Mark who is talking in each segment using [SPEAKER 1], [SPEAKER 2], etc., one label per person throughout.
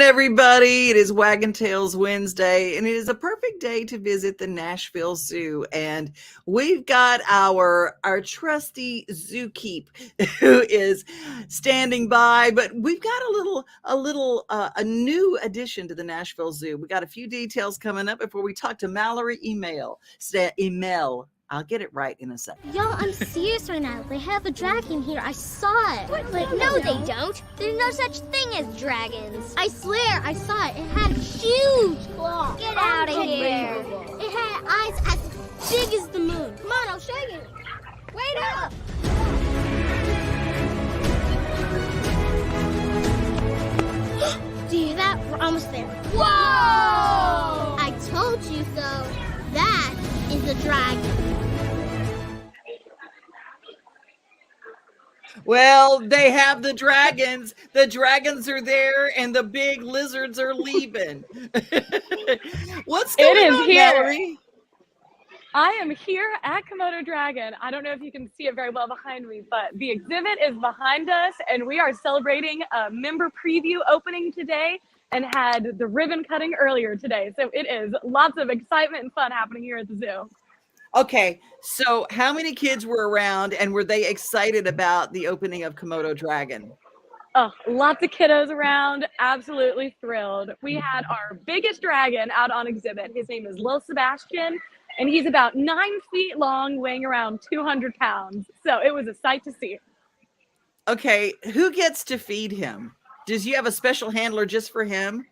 [SPEAKER 1] Everybody, it is Wagon Tails Wednesday, and it is a perfect day to visit the Nashville Zoo. And we've got our trusty zookeep who is standing by. But we've got a new addition to the Nashville Zoo. We got a few details coming up before we talk to Mallory Email. I'll get it right in a second.
[SPEAKER 2] Y'all, I'm serious right now. They have a dragon here. I saw it. But no, they don't. There's no such thing as dragons. I swear, I saw it. It had huge claws. Get out of here. It had eyes as big as the moon. Come on, I'll show you. Wait up. Do you hear that? We're almost there. Whoa! I told you so. That is a dragon.
[SPEAKER 1] Well, they have the dragons. The dragons are there, and the big lizards are leaving. What's going on, Mallory?
[SPEAKER 3] I am here at Komodo Dragon. I don't know if you can see it very well behind me, but the exhibit is behind us, and we are celebrating a member preview opening today and had the ribbon cutting earlier today. So it is lots of excitement and fun happening here at the zoo.
[SPEAKER 1] Okay, so how many kids were around, and were they excited about the opening of Komodo Dragon?
[SPEAKER 3] Oh, lots of kiddos around, absolutely thrilled. We had our biggest dragon out on exhibit. His name is Lil Sebastian, and he's about 9 feet long, weighing around 200 pounds. So it was a sight to see.
[SPEAKER 1] Okay, who gets to feed him? Does you have a special handler just for him?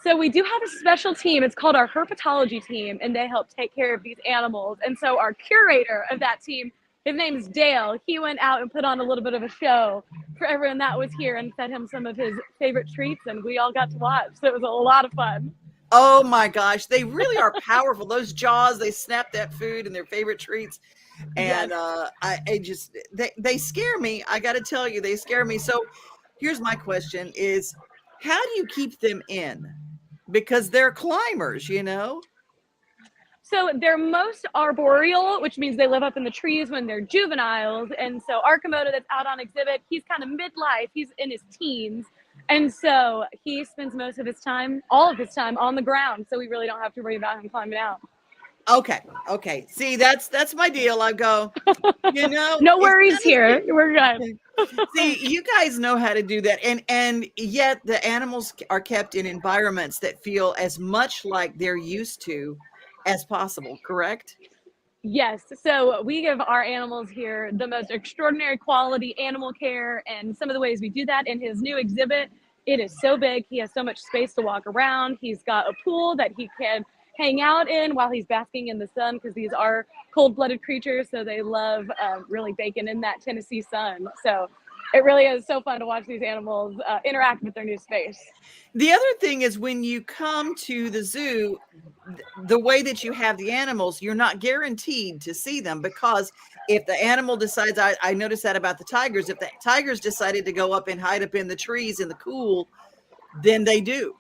[SPEAKER 3] So we do have a special team. It's called our herpetology team, and they help take care of these animals. And so our curator of that team, his name is Dale. He went out and put on a little bit of a show for everyone that was here and fed him some of his favorite treats, and we all got to watch. So it was a lot of fun.
[SPEAKER 1] Oh my gosh, they really are powerful. Those jaws, they snap that food and their favorite treats. And yes. They scare me. I got to tell you, they scare me. So here's my question is, how do you keep them in? Because they're climbers, you know?
[SPEAKER 3] So they're most arboreal, which means they live up in the trees when they're juveniles. And so our Komodo that's out on exhibit, he's kind of midlife. He's in his teens. And so he spends most of his time, all of his time on the ground. So we really don't have to worry about him climbing out.
[SPEAKER 1] Okay. See, that's my deal. I go, you know.
[SPEAKER 3] No worries here. We're good.
[SPEAKER 1] See, you guys know how to do that. And yet the animals are kept in environments that feel as much like they're used to as possible, correct?
[SPEAKER 3] Yes. So we give our animals here the most extraordinary quality animal care, and some of the ways we do that in his new exhibit, it is so big. He has so much space to walk around. He's got a pool that he can hang out in while he's basking in the sun, because these are cold-blooded creatures, so they love really baking in that Tennessee sun. So it really is so fun to watch these animals interact with their new space.
[SPEAKER 1] The other thing is, when you come to the zoo, the way that you have the animals, you're not guaranteed to see them, because if the animal decides, I noticed that about the tigers, if the tigers decided to go up and hide up in the trees in the cool, then they do.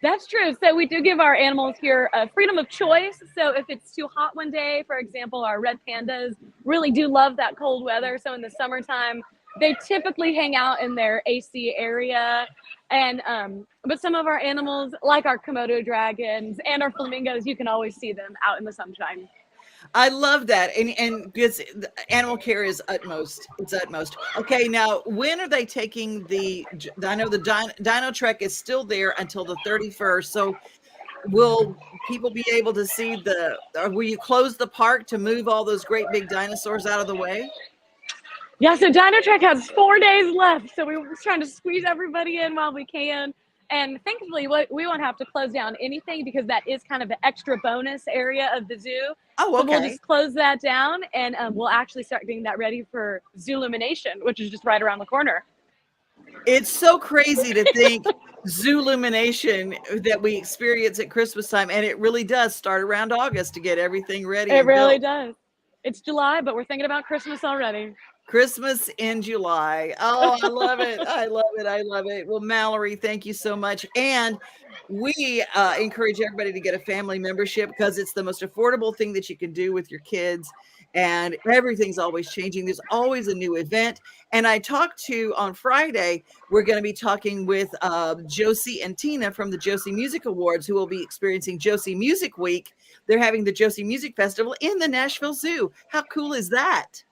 [SPEAKER 3] That's true. So we do give our animals here freedom of choice. So if it's too hot one day, for example, our red pandas really do love that cold weather. So in the summertime, they typically hang out in their AC area. And but some of our animals, like our Komodo dragons and our flamingos, you can always see them out in the sunshine.
[SPEAKER 1] I love that. And because animal care is utmost. It's utmost. Okay, now when are they taking I know the Dino Trek is still there until the 31st. So will people be able to see will you close the park to move all those great big dinosaurs out of the way?
[SPEAKER 3] Yeah, so Dino Trek has 4 days left. So we're trying to squeeze everybody in while we can. And thankfully, we won't have to close down anything, because that is kind of the extra bonus area of the zoo.
[SPEAKER 1] Oh, okay.
[SPEAKER 3] So we'll just close that down, and we'll actually start getting that ready for Zoolumination, which is just right around the corner.
[SPEAKER 1] It's so crazy to think Zoolumination that we experience at Christmas time, and it really does start around August to get everything ready.
[SPEAKER 3] It really does. It's July, but we're thinking about Christmas already.
[SPEAKER 1] Christmas in July. Oh, I love it. I love it. I love it. Well, Mallory, thank you so much. And we encourage everybody to get a family membership because it's the most affordable thing that you can do with your kids. And everything's always changing. There's always a new event. And I talked to on Friday, we're going to be talking with Josie and Tina from the Josie Music Awards, who will be experiencing Josie Music Week. They're having the Josie Music Festival in the Nashville Zoo. How cool is that?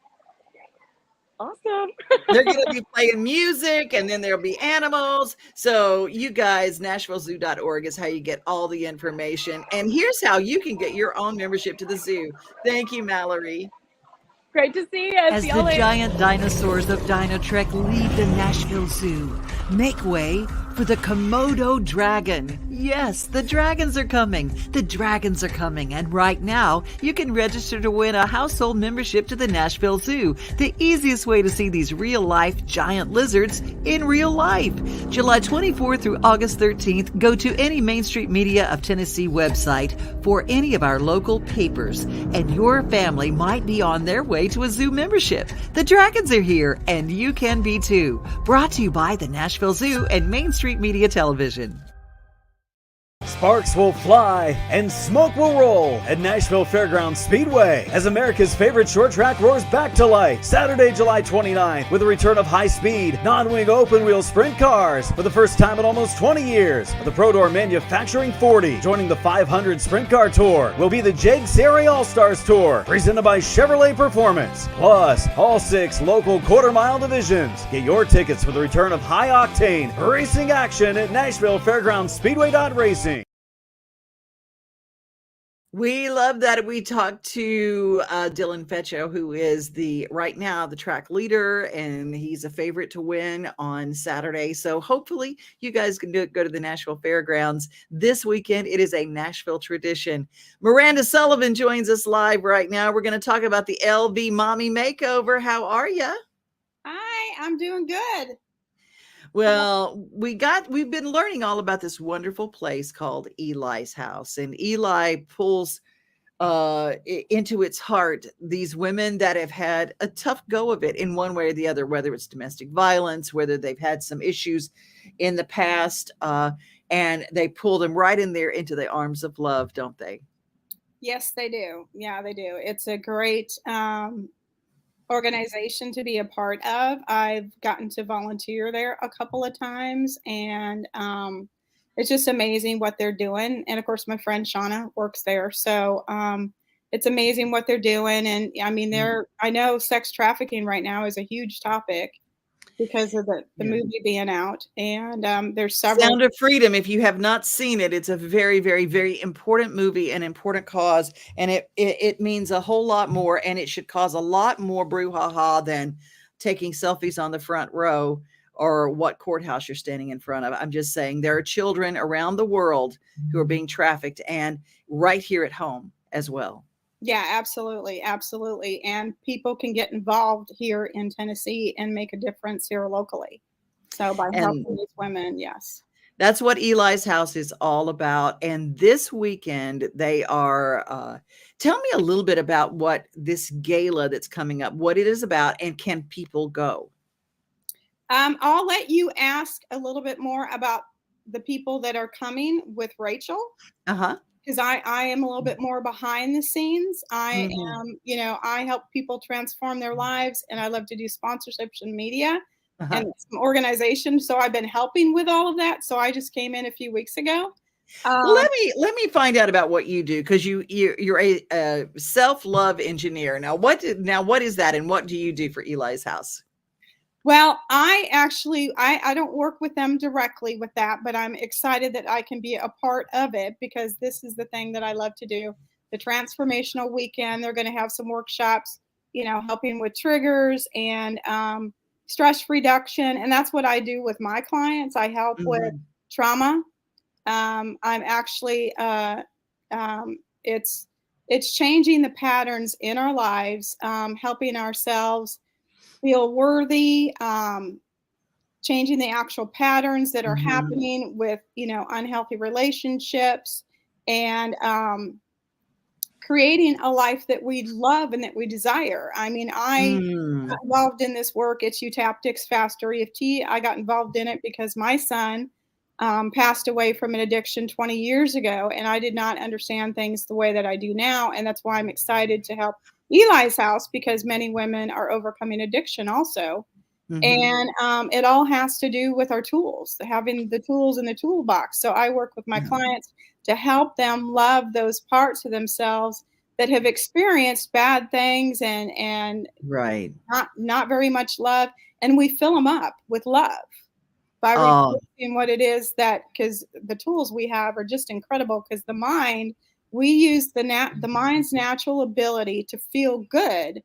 [SPEAKER 3] Awesome.
[SPEAKER 1] They're going to be playing music and then there'll be animals. So you guys, NashvilleZoo.org is how you get all the information. And here's how you can get your own membership to the zoo. Thank you, Mallory.
[SPEAKER 3] Great to see you.
[SPEAKER 4] As the giant dinosaurs of Dino Trek leave the Nashville Zoo, make way for the Komodo Dragon. Yes, the dragons are coming. The dragons are coming. And right now, you can register to win a household membership to the Nashville Zoo, the easiest way to see these real-life giant lizards in real life. July 24th through August 13th, go to any Main Street Media of Tennessee website for any of our local papers, and your family might be on their way to a zoo membership. The dragons are here, and you can be too. Brought to you by the Nashville Zoo and Main Street Media Television.
[SPEAKER 5] Sparks will fly and smoke will roll at Nashville Fairgrounds Speedway as America's favorite short track roars back to life Saturday, July 29th with the return of high-speed, non-wing open-wheel sprint cars for the first time in almost 20 years. The Pro Door Manufacturing 40 joining the 500 Sprint Car Tour will be the Jeg Seri All-Stars Tour presented by Chevrolet Performance. Plus, all 6 local quarter-mile divisions. Get your tickets for the return of high-octane racing action at Nashville Fairgrounds Speedway.Racing.
[SPEAKER 1] We love that we talked to Dylan Fetcho, who is right now the track leader, and he's a favorite to win on Saturday. So hopefully you guys can go to the Nashville Fairgrounds this weekend. It is a Nashville tradition. Miranda Sullivan joins us live right now. We're going to talk about the LV Mommy Makeover. How are you?
[SPEAKER 6] Hi, I'm doing good.
[SPEAKER 1] Well, we've been learning all about this wonderful place called Eli's house, and Eli pulls into its heart these women that have had a tough go of it in one way or the other, whether it's domestic violence, whether they've had some issues in the past, and they pull them right in there into the arms of love, don't they?
[SPEAKER 6] Yes, they do. Yeah, they do. It's a great organization to be a part of. I've gotten to volunteer there a couple of times, and it's just amazing what they're doing. And of course, my friend Shauna works there, so it's amazing what they're doing. And I mean, I know sex trafficking right now is a huge topic because of the movie being out, and there's several.
[SPEAKER 1] Sound of Freedom. If you have not seen it, it's a very, very, very important movie, an important cause, and it means a whole lot more, and it should cause a lot more brouhaha than taking selfies on the front row or what courthouse you're standing in front of. I'm just saying there are children around the world who are being trafficked, and right here at home as well.
[SPEAKER 6] Yeah, absolutely. Absolutely. And people can get involved here in Tennessee and make a difference here locally. So by helping these women, yes.
[SPEAKER 1] That's what Eli's house is all about. And this weekend, they are, tell me a little bit about what this gala that's coming up, what it is about, and can people go?
[SPEAKER 6] I'll let you ask a little bit more about the people that are coming with Rachel.
[SPEAKER 1] Uh-huh.
[SPEAKER 6] Because I am a little bit more behind the scenes. I am, I help people transform their lives, and I love to do sponsorships and media and some organization. So I've been helping with all of that. So I just came in a few weeks ago.
[SPEAKER 1] Let me find out about what you do, because you're a self-love engineer. Now what is that, and what do you do for Eli's house?
[SPEAKER 6] Well, I don't work with them directly with that, but I'm excited that I can be a part of it, because this is the thing that I love to do. The transformational weekend, they're going to have some workshops, helping with triggers and stress reduction. And that's what I do with my clients. I help with trauma. I'm actually, it's changing the patterns in our lives, helping ourselves feel worthy, changing the actual patterns that are happening with, unhealthy relationships, and creating a life that we love and that we desire. I mean, I
[SPEAKER 1] Mm,
[SPEAKER 6] got involved in this work. It's Utaptics Faster EFT. I got involved in it because my son passed away from an addiction 20 years ago, and I did not understand things the way that I do now. And that's why I'm excited to help Eli's house, because many women are overcoming addiction also.
[SPEAKER 1] mhm.
[SPEAKER 6] And it all has to do with our tools, having the tools in the toolbox. So I work with my
[SPEAKER 1] Yeah.
[SPEAKER 6] clients to help them love those parts of themselves that have experienced bad things and
[SPEAKER 1] Right.
[SPEAKER 6] not very much love, and we fill them up with love by
[SPEAKER 1] Oh,
[SPEAKER 6] replacing what it is that, because the tools we have are just incredible, because the mind, we use the mind's natural ability to feel good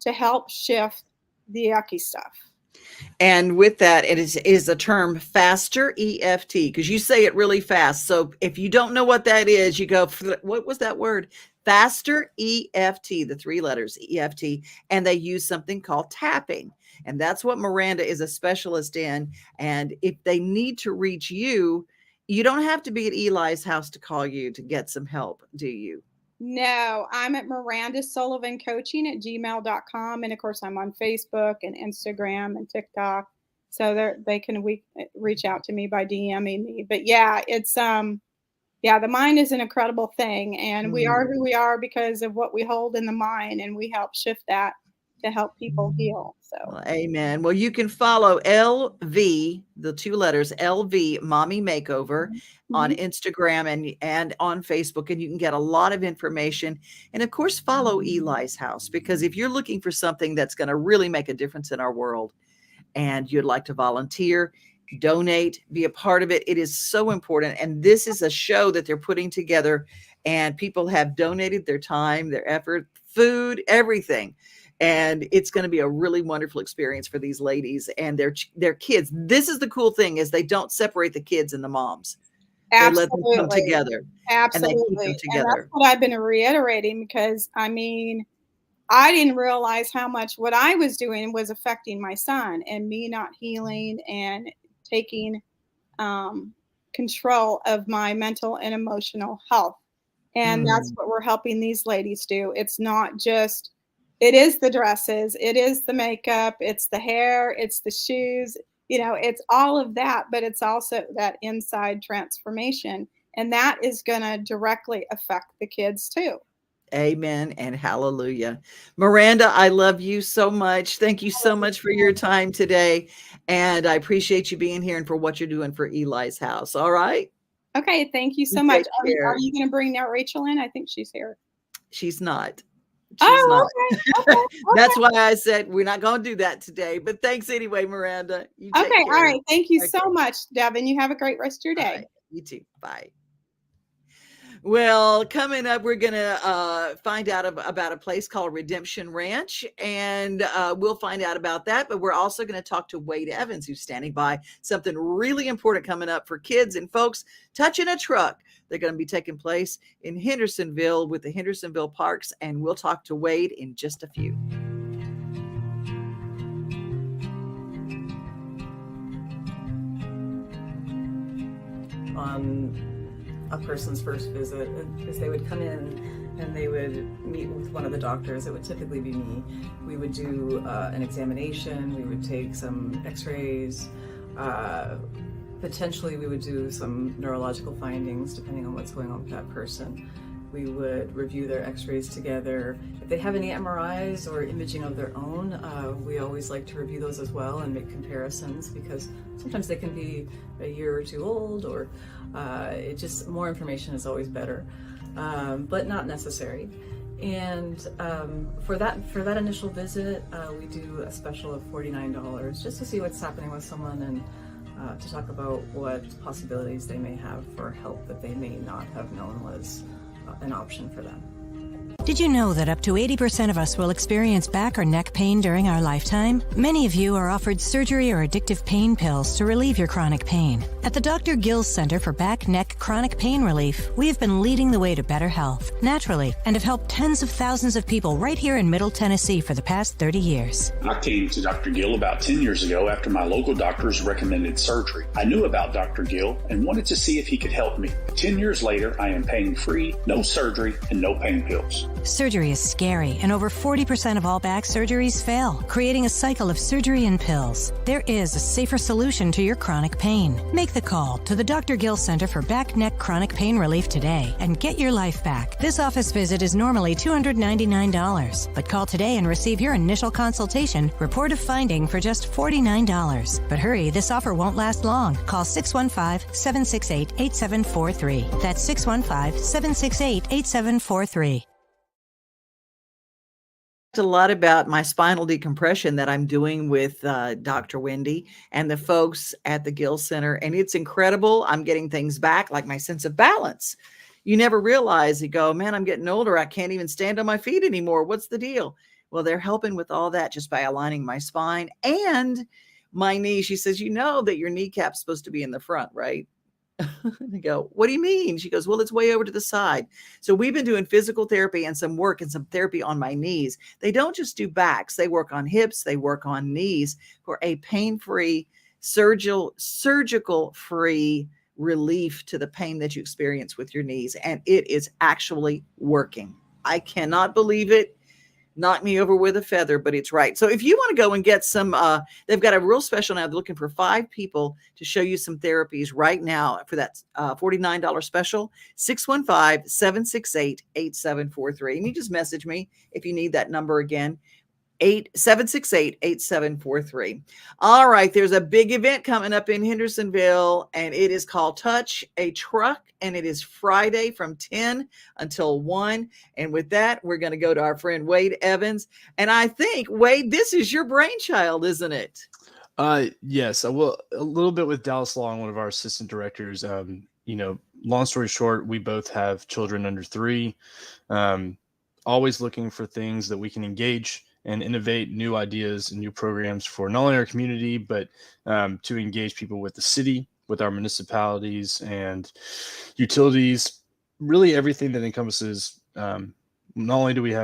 [SPEAKER 6] to help shift the yucky stuff.
[SPEAKER 1] and with that, it is a term faster EFT because you say it really fast. So if you don't know what that is, you go, what was that word? Faster EFT, the three letters EFT, and they use something called tapping. And that's what Miranda is a specialist in. And if they need to reach you, you don't have to be at Eli's house to call you to get some help, do you?
[SPEAKER 6] No, I'm at Miranda Sullivan Coaching at gmail.com. And of course, I'm on Facebook and Instagram and TikTok. So they can reach out to me by DMing me. But yeah, yeah, the mind is an incredible thing. And we are who we are because of what we hold in the mind. And we help shift that to help people heal. So,
[SPEAKER 1] Well, amen. Well, you can follow LV, the two letters LV Mommy Makeover on
[SPEAKER 6] mhm.
[SPEAKER 1] Instagram and on Facebook, and you can get a lot of information. And of course, follow Eli's house because if you're looking for something that's going to really make a difference in our world and you'd like to volunteer, donate, be a part of it, it is so important. And this is a show that they're putting together, and people have donated their time, their effort, food, everything. And it's going to be a really wonderful experience for these ladies and their kids. This is the cool thing is they don't separate the kids and the moms. They let them come
[SPEAKER 6] Absolutely.
[SPEAKER 1] together and they keep them
[SPEAKER 6] Absolutely. And that's
[SPEAKER 1] together.
[SPEAKER 6] what I've been reiterating, because I mean, I didn't realize how much what I was doing was affecting my son, and me not healing and taking um, control of my mental and emotional health. And that's
[SPEAKER 1] Mm,
[SPEAKER 6] what we're helping these ladies do. It's not just, it is the dresses, it is the makeup, it's the hair, it's the shoes, it's all of that, but it's also that inside transformation. And that is going to directly affect the kids too.
[SPEAKER 1] amen and hallelujah. Miranda, I love you so much. Thank you so much for your time today. And I appreciate you being here and for what you're doing for Eli's house. All right.
[SPEAKER 6] Okay, thank you
[SPEAKER 1] You
[SPEAKER 6] so much.
[SPEAKER 1] take
[SPEAKER 6] Are
[SPEAKER 1] care.
[SPEAKER 6] you going to bring now Rachel in? I think she's here.
[SPEAKER 1] She's not. She's
[SPEAKER 6] Oh,
[SPEAKER 1] not.
[SPEAKER 6] okay, okay,
[SPEAKER 1] That's
[SPEAKER 6] okay.
[SPEAKER 1] why I said we're not going to do that today. But thanks anyway, Miranda. You take
[SPEAKER 6] Okay, all
[SPEAKER 1] care.
[SPEAKER 6] right. Thank you so
[SPEAKER 1] Okay.
[SPEAKER 6] much, Devin. You have a great rest of your
[SPEAKER 1] All
[SPEAKER 6] day.
[SPEAKER 1] right. You too. Bye. Well, coming up, we're going to find out about a place called Redemption Ranch, and we'll find out about that. But we're also going to talk to Wade Evans, who's standing by. Something really important coming up for kids and folks touching a truck. They're going to be taking place in Hendersonville with the Hendersonville Parks, and we'll talk to Wade in just a few.
[SPEAKER 7] On a person's first visit is they would come in and they would meet with one of the doctors. It would typically be me. We would do an examination, we would take some x-rays, potentially we would do some neurological findings depending on what's going on with that person. We would review their x-rays together. If they have any MRIs or imaging of their own, we always like to review those as well and make comparisons, because sometimes they can be a year or two old, or it just, more information is always better, but not necessary. And for that initial visit, we do a special of $49 just to see what's happening with someone and to talk about what possibilities they may have for help that they may not have known was an option for them.
[SPEAKER 8] Did you know that up to 80% of us will experience back or neck pain during our lifetime? Many of you are offered surgery or addictive pain pills to relieve your chronic pain. At the Dr. Gill's Center for Back, Neck, Chronic Pain Relief, we have been leading the way to better health, naturally, and have helped tens of thousands of people right here in Middle Tennessee for the past 30 years.
[SPEAKER 9] I came to Dr. Gill about 10 years ago after my local doctors recommended surgery. I knew about Dr. Gill and wanted to see if he could help me. 10 years later, I am pain-free, no surgery, and no pain pills.
[SPEAKER 8] Surgery is scary, and over 40% of all back surgeries fail, creating a cycle of surgery and pills. There is a safer solution to your chronic pain. Make the call to the Dr. Gill Center for Back, Neck, Chronic Pain Relief today and get your life back. This office visit is normally $299, but call today and receive your initial consultation, report of finding for just $49. But hurry, this offer won't last long. Call 615-768-8743. That's 615-768-8743.
[SPEAKER 1] A lot about my spinal decompression that I'm doing with Dr. Wendy and the folks at the Gill Center. And it's incredible. I'm getting things back, like my sense of balance. You never realize, you go, man, I'm getting older. I can't even stand on my feet anymore. What's the deal? Well, they're helping with all that just by aligning my spine and my knee. She says, you know that your kneecap's supposed to be in the front, right? I go, what do you mean? She goes, well, it's way over to the side. So we've been doing physical therapy and some work and some therapy on my knees. They don't just do backs. They work on hips. They work on knees for a pain-free, surgical-free relief to the pain that you experience with your knees. And it is actually working. I cannot believe it. Knock me over with a feather, but it's right. So if you want to go and get some, they've got a real special now. They're looking for 5 people to show you some therapies right now for that $49 special, 615-768-8743. And you just message me if you need that number again, 768-8743. All right. There's a big event coming up in Hendersonville, and it is called Touch a Truck, and it is Friday from 10 until 1. And with that, we're going to go to our friend Wade Evans. And I think, Wade, this is your brainchild, isn't it?
[SPEAKER 10] Yes. Well, a little bit with Dallas Long, one of our assistant directors. Long story short, we both have children under 3, always looking for things that we can engage and innovate new ideas and new programs for not only our community, but to engage people with the city, with our municipalities and utilities, really everything that encompasses, not only do we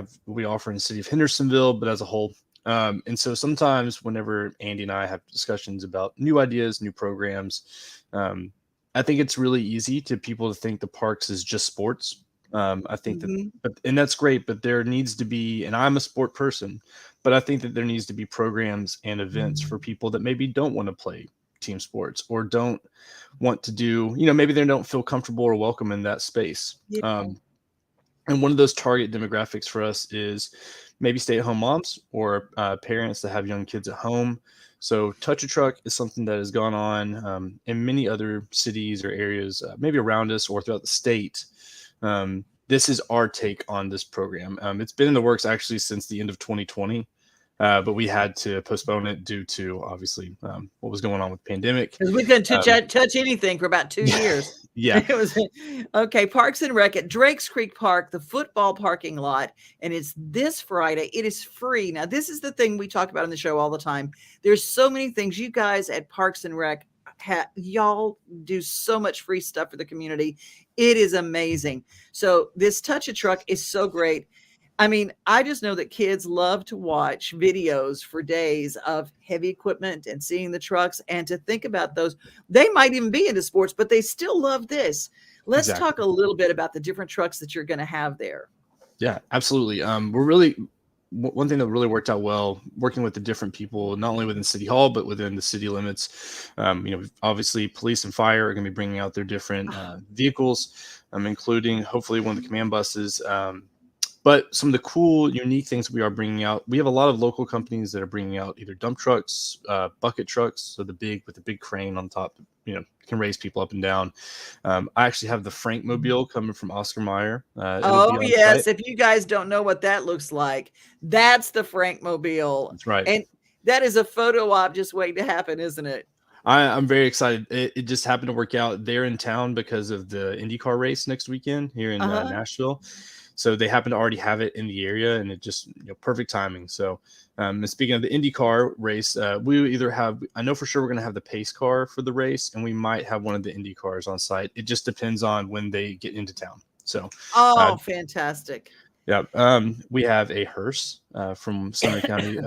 [SPEAKER 10] offer in the city of Hendersonville, but as a whole. And so sometimes whenever Andy and I have discussions about new ideas, new programs, I think it's really easy to people to think the parks is just sports. I think and that's great, but there needs to be, and I'm a sport person, but I think that there needs to be programs and events for people that maybe don't want to play team sports or don't want to do, maybe they don't feel comfortable or welcome in that space. Yeah. And one of those target demographics for us is maybe stay-at-home moms or parents that have young kids at home. So Touch a Truck is something that has gone on in many other cities or areas, maybe around us or throughout the state. This is our take on this program. It's been in the works actually since the end of 2020, but we had to postpone it due to obviously what was going on with the pandemic.
[SPEAKER 1] Because we couldn't touch anything for about 2 years.
[SPEAKER 10] Yeah.
[SPEAKER 1] It was okay. Parks and Rec at Drakes Creek Park, the football parking lot, and it's this Friday. It is free. Now, this is the thing we talk about on the show all the time. There's so many things you guys at Parks and Rec y'all do so much free stuff for the community. It is amazing. So this Touch a Truck is so great. I mean, I just know that kids love to watch videos for days of heavy equipment and seeing the trucks, and to think about those. They might even be into sports, but they still love this. Let's talk a little bit about the different trucks that you're going to have there.
[SPEAKER 10] Yeah, absolutely. We're really, one thing that really worked out well, working with the different people, not only within City Hall, but within the city limits. Obviously police and fire are going to be bringing out their different vehicles, including hopefully one of the command buses. But some of the cool, unique things we are bringing out, we have a lot of local companies that are bringing out either dump trucks, bucket trucks, so with the big crane on top, can raise people up and down. I actually have the Frank Mobile coming from Oscar Mayer.
[SPEAKER 1] Oh, yes. Site. If you guys don't know what that looks like, that's the Frank Mobile.
[SPEAKER 10] That's right.
[SPEAKER 1] And that is a photo op just waiting to happen, isn't it?
[SPEAKER 10] I'm very excited. It just happened to work out. They're in town because of the IndyCar race next weekend here in Nashville. So they happen to already have it in the area, and it just perfect timing. So and speaking of the IndyCar race, we either have, I know for sure we're going to have the pace car for the race, and we might have one of the Indy cars on site. It just depends on when they get into town. So
[SPEAKER 1] fantastic.
[SPEAKER 10] yeah, we have a hearse from Sumner County.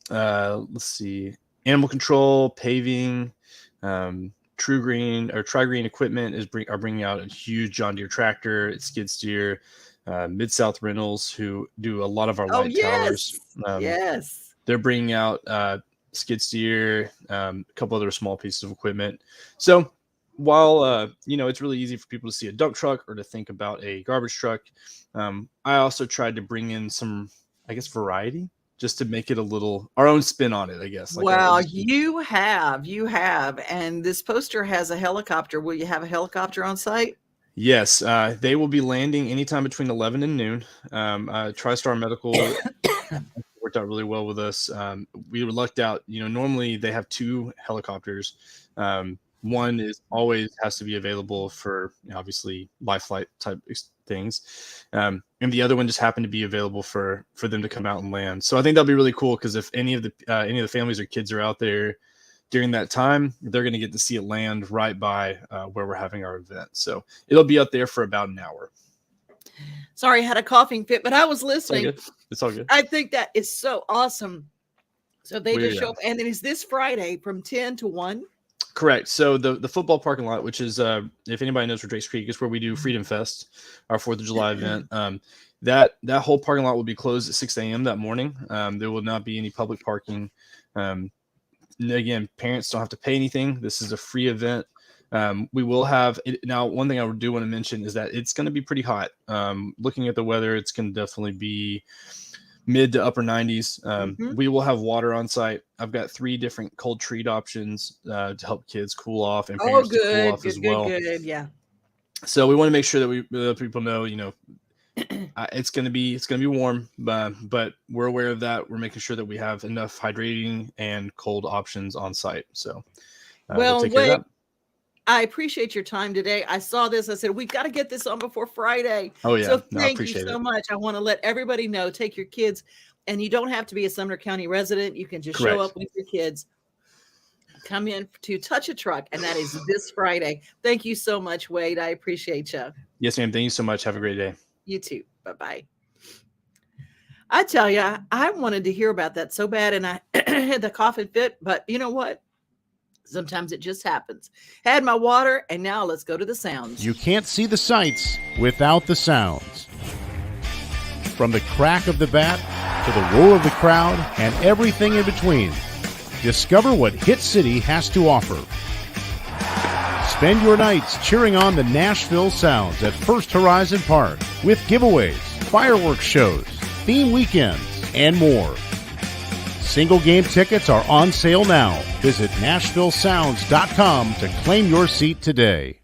[SPEAKER 10] Let's see, animal control, paving, True Green or Tri Green Equipment are bringing out a huge John Deere tractor. It's skid steer. Mid South Rentals, who do a lot of our light towers.
[SPEAKER 1] Yes,
[SPEAKER 10] they're bringing out skid steer, a couple other small pieces of equipment. So while it's really easy for people to see a dump truck or to think about a garbage truck, I also tried to bring in some, I guess, variety, just to make it a little our own spin on it, I guess.
[SPEAKER 1] You have, and this poster has a helicopter. Will you have a helicopter on site?
[SPEAKER 10] Yes, they will be landing anytime between 11 and noon. TriStar Medical worked out really well with us. We were lucked out. Normally they have 2 helicopters. One is always has to be available for obviously life flight type things, and the other one just happened to be available for them to come out and land. So I think that'll be really cool, because if any of the families or kids are out there during that time, they're going to get to see it land right by where we're having our event. So it'll be out there for about an hour.
[SPEAKER 1] Sorry, I had a coughing fit, but I was listening.
[SPEAKER 10] It's all good.
[SPEAKER 1] I think that is so awesome. So they just show up, and then is this Friday from 10 to 1?
[SPEAKER 10] Correct. So the football parking lot, which is if anybody knows where Drake's Creek is, where we do Freedom Fest, our 4th of July event. That whole parking lot will be closed at 6 a.m. that morning. There will not be any public parking. Again, parents don't have to pay anything. This is a free event. We will have it. Now, one thing I do want to mention is that it's going to be pretty hot. Looking at the weather, it's going to definitely be mid to upper 90s. We will have water on site. I've got 3 different cold treat options to help kids cool off and parents to cool off as well.
[SPEAKER 1] Good. Yeah.
[SPEAKER 10] So we want to make sure that we let people know, it's going to be warm, but we're aware of that. We're making sure that we have enough hydrating and cold options on site. So we'll take care of that.
[SPEAKER 1] I appreciate your time today. I saw this. I said, we've got to get this on before Friday.
[SPEAKER 10] Oh, yeah.
[SPEAKER 1] So thank you so much. I want to let everybody know, take your kids, and you don't have to be a Sumner County resident. You can just show up with your kids. Come in to touch a truck, and that is this Friday. Thank you so much, Wade. I appreciate you.
[SPEAKER 10] Yes, ma'am. Thank you so much. Have a great day.
[SPEAKER 1] You too. Bye-bye. I tell you, I wanted to hear about that so bad, and I had the coughing fit, but you know what? Sometimes it just happens. Had my water, and now let's go to the sounds.
[SPEAKER 11] You can't see the sights without the sounds. From the crack of the bat to the roar of the crowd and everything in between, discover what Hit City has to offer. Spend your nights cheering on the Nashville Sounds at First Horizon Park with giveaways, fireworks shows, theme weekends, and more. Single game tickets are on sale now. Visit NashvilleSounds.com to claim your seat today.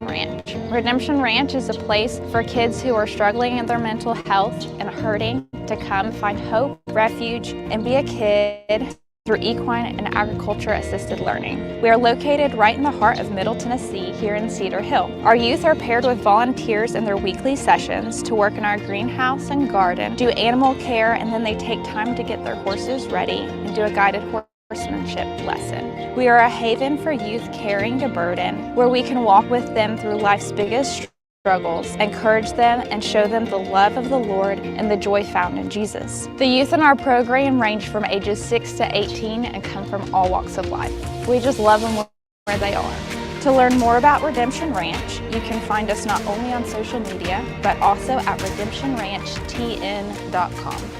[SPEAKER 12] Ranch. Redemption Ranch is a place for kids who are struggling in their mental health and hurting to come find hope, refuge, and be a kid through equine and agriculture assisted learning. We are located right in the heart of Middle Tennessee here in Cedar Hill. Our youth are paired with volunteers in their weekly sessions to work in our greenhouse and garden, do animal care, and then they take time to get their horses ready and do a guided horsemanship lesson. We are a haven for youth carrying a burden where we can walk with them through life's biggest struggles, encourage them, and show them the love of the Lord and the joy found in Jesus. The youth in our program range from ages 6 to 18 and come from all walks of life. We just love them where they are. To learn more about Redemption Ranch, you can find us not only on social media, but also at redemptionranchtn.com.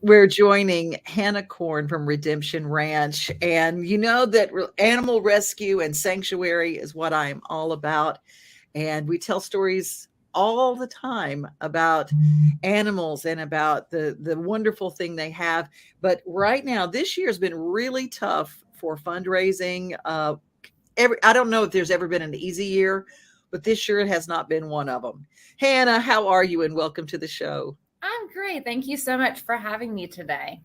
[SPEAKER 1] We're joining Hannah Korn from Redemption Ranch. And you know that animal rescue and sanctuary is what I'm all about. And we tell stories all the time about animals and about the wonderful thing they have. But right now, this year has been really tough for fundraising. I don't know if there's ever been an easy year, but this year it has not been one of them. Hannah, how are you? And welcome to the show.
[SPEAKER 13] I'm great. Thank you so much for having me today.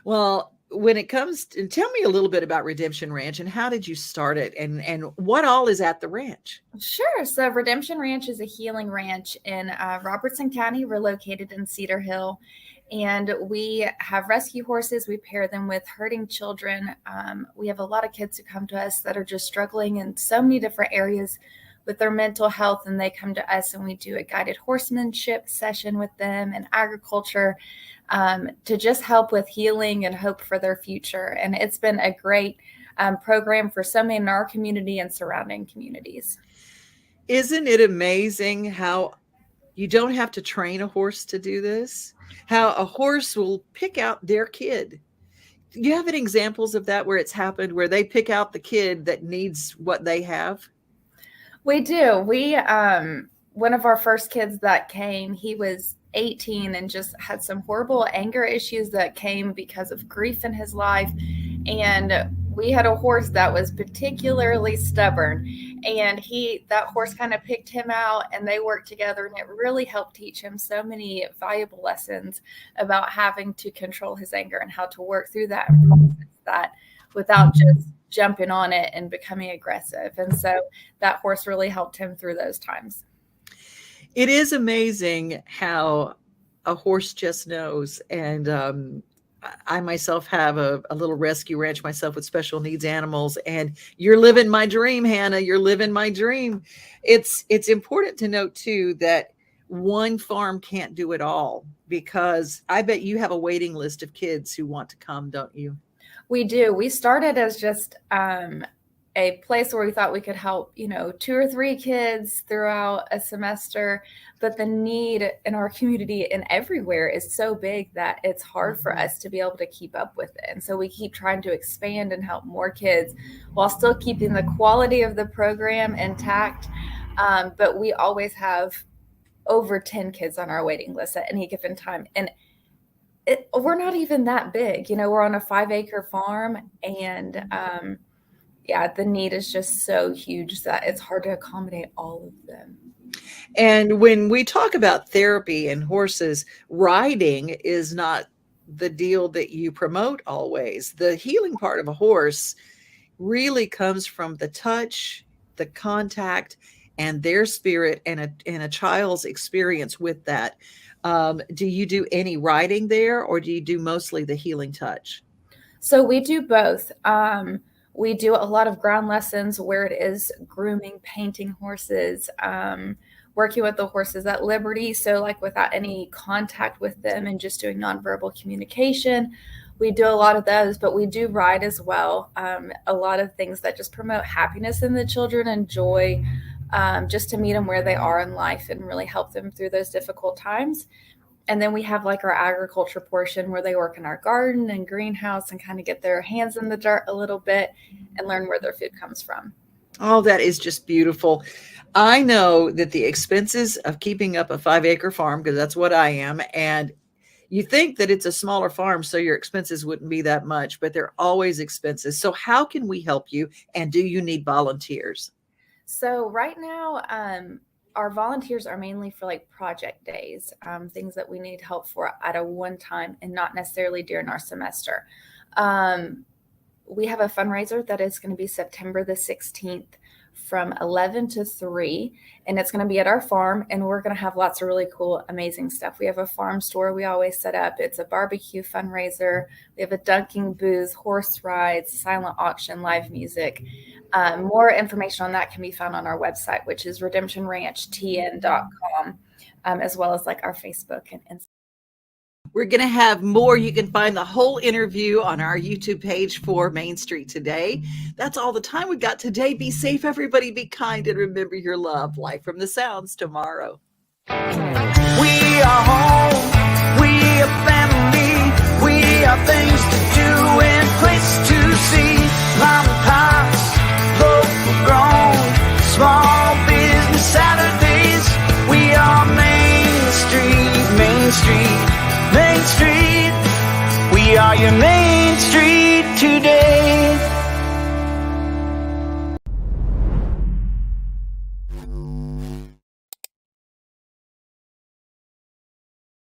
[SPEAKER 1] Well, when it comes to, tell me a little bit about Redemption Ranch and how did you start it and what all is at the ranch?
[SPEAKER 13] Sure. So Redemption Ranch is a healing ranch in Robertson County. We're located in Cedar Hill, and we have rescue horses. We pair them with hurting children. We have a lot of kids who come to us that are just struggling in so many different areas with their mental health, and they come to us and we do a guided horsemanship session with them and agriculture to just help with healing and hope for their future. And it's been a great program for so many in our community and surrounding communities.
[SPEAKER 1] Isn't it amazing how you don't have to train a horse to do this? How a horse will pick out their kid. Do you have any examples of that where it's happened, where they pick out the kid that needs what they have?
[SPEAKER 13] We do. One of our first kids that came, he was 18 and just had some horrible anger issues that came because of grief in his life. And we had a horse that was particularly stubborn, and that horse kind of picked him out, and they worked together, and it really helped teach him so many valuable lessons about having to control his anger and how to work through that and process that without just jumping on it and becoming aggressive. And so that horse really helped him through those times.
[SPEAKER 1] It is amazing how a horse just knows. And I myself have a little rescue ranch myself with special needs animals, and you're living my dream, Hannah. You're living my dream. It's important to note too that one farm can't do it all, because I bet you have a waiting list of kids who want to come, don't you?
[SPEAKER 13] We do. We started as just a place where we thought we could help, 2 or 3 kids throughout a semester. But the need in our community and everywhere is so big that it's hard for us to be able to keep up with it. And so we keep trying to expand and help more kids while still keeping the quality of the program intact. But we always have over 10 kids on our waiting list at any given time. And we're not even that big. We're on a 5-acre farm, and the need is just so huge that it's hard to accommodate all of them.
[SPEAKER 1] And when we talk about therapy and horses, riding is not the deal that you promote always. The healing part of a horse really comes from the touch, the contact, and their spirit, and a child's experience with that. Do you do any riding there, or do you do mostly the healing touch?
[SPEAKER 13] So we do both. We do a lot of ground lessons where it is grooming, painting horses, working with the horses at liberty. So like without any contact with them and just doing nonverbal communication. We do a lot of those, but we do ride as well. A lot of things that just promote happiness in the children and joy, just to meet them where they are in life and really help them through those difficult times. And then we have like our agriculture portion where they work in our garden and greenhouse and kind of get their hands in the dirt a little bit and learn where their food comes from.
[SPEAKER 1] Oh, that is just beautiful. I know that the expenses of keeping up a 5-acre farm, because that's what I am, and you think that it's a smaller farm, so your expenses wouldn't be that much, but they're always expenses. So how can we help you? And do you need volunteers?
[SPEAKER 13] So right now, our volunteers are mainly for like project days, things that we need help for at a one time and not necessarily during our semester. We have a fundraiser that is going to be September the 16th from 11 to 3, and it's going to be at our farm, and we're going to have lots of really cool, amazing stuff. We have a farm store we always set up. It's a barbecue fundraiser. We have a dunking booth, horse rides, silent auction, live music. More information on that can be found on our website, which is redemptionranchtn.com, as well as like our Facebook and Instagram.
[SPEAKER 1] We're going to have more. You can find the whole interview on our YouTube page for Main Street Today. That's all the time we got today. Be safe, everybody. Be kind, and remember your love. Life from the Sounds tomorrow.
[SPEAKER 14] We are home. We are family. We are things to do.